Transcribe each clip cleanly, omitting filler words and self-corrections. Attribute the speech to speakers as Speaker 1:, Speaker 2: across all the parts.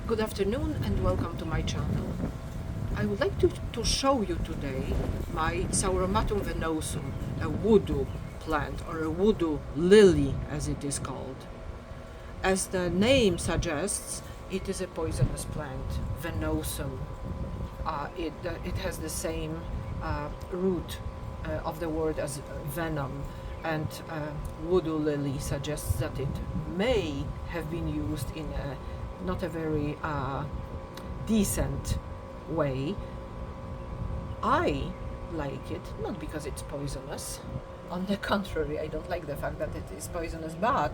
Speaker 1: Good afternoon and welcome to my channel. I would like to show you today my Sauromatum venosum, a voodoo plant or a voodoo lily as it is called. As the name suggests, it is a poisonous plant, venosum. It has the same root of the word as venom, and voodoo lily suggests that it may have been used in a not a very decent way. I like it, not because it's poisonous. On the contrary, I don't like the fact that it is poisonous, but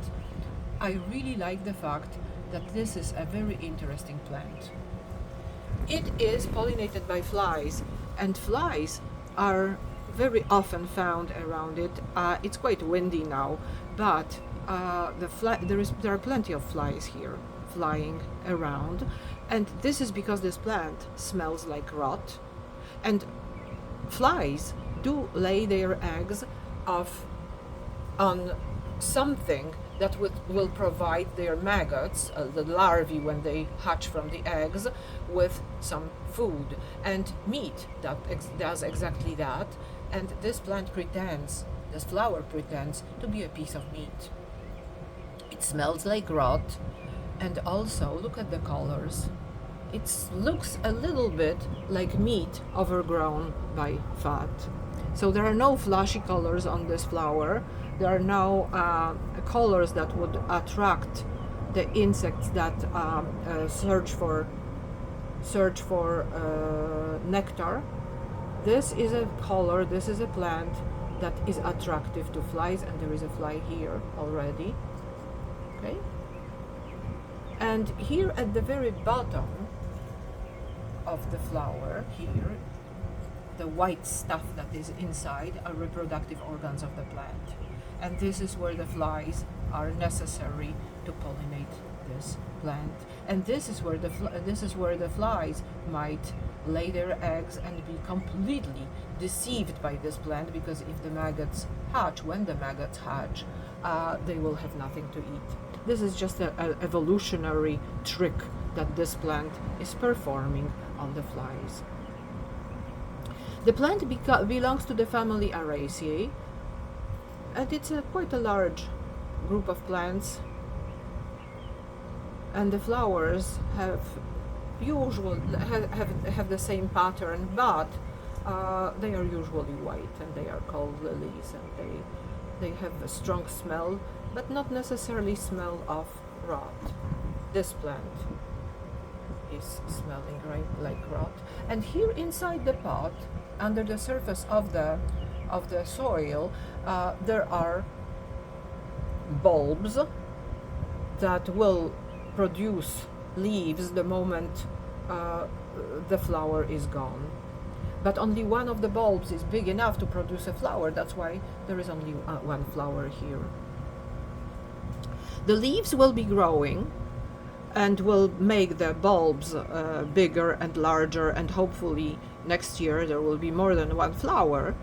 Speaker 1: I really like the fact that this is a very interesting plant. It is pollinated by flies, and flies are very often found around it. It's quite windy now, but there are plenty of flies here flying around, and this is because this plant smells like rot, and flies do lay their eggs on something that will provide their maggots, the larvae when they hatch from the eggs, with some food and meat that does exactly that. And this flower pretends to be a piece of meat. It smells like rot, and also look at the colors. It looks a little bit like meat overgrown by fat. So there are no flashy colors on this flower. There are no colors that would attract the insects that search for nectar. This is a color, this is a plant that is attractive to flies, and there is a fly here already. Okay? And here at the very bottom of the flower, here, the white stuff that is inside are reproductive organs of the plant. And this is where the flies are necessary to pollinate this plant. And this is where the flies might lay their eggs and be completely deceived by this plant, because if the maggots hatch, they will have nothing to eat. This is just an evolutionary trick that this plant is performing on the flies. The plant belongs to the family Araceae, and it's quite a large group of plants, and the flowers have the same pattern, but they are usually white, and they are called lilies, and they have a strong smell, but not necessarily smell of rot. This plant is smelling like rot. And here inside the pot, under the surface of the soil, there are bulbs that will produce leaves the moment the flower is gone. But only one of the bulbs is big enough to produce a flower. That's why there is only one flower here. The leaves will be growing and will make the bulbs bigger and larger, and hopefully next year there will be more than one flower,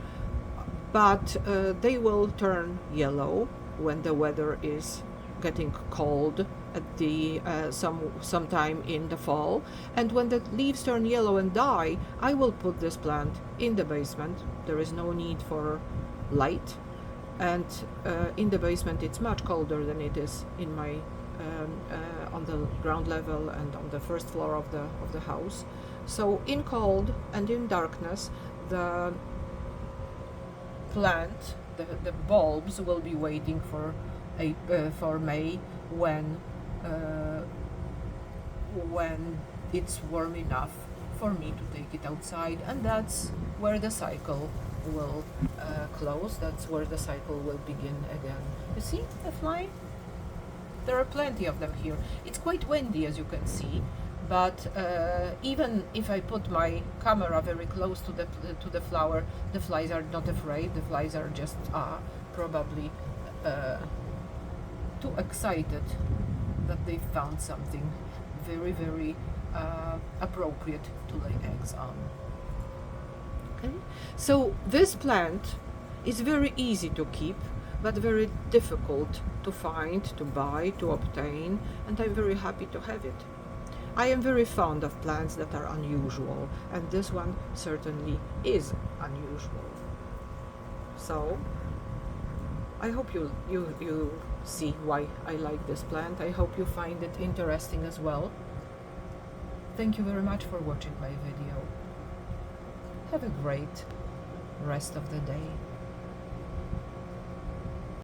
Speaker 1: but they will turn yellow when the weather is getting cold at the sometime in the fall. And when the leaves turn yellow and die, I will put this plant in the basement. There is no need for light, and in the basement it's much colder than it is in my on the ground level and on the first floor of the house. So in cold and in darkness, the plant, the bulbs will be waiting for May, when it's warm enough for me to take it outside, and that's where the cycle will close. That's where the cycle will begin again. You see the fly? There are plenty of them here. It's quite windy, as you can see, but even if I put my camera very close to the flower, the flies are not afraid. The flies are just probably too excited that they found something very, very appropriate to lay eggs on. Okay, so this plant is very easy to keep, but very difficult to find, to buy, to obtain, and I'm very happy to have it. I am very fond of plants that are unusual, and this one certainly is unusual. So I hope you see why I like this plant. I hope you find it interesting as well. Thank you very much for watching my video. Have a great rest of the day.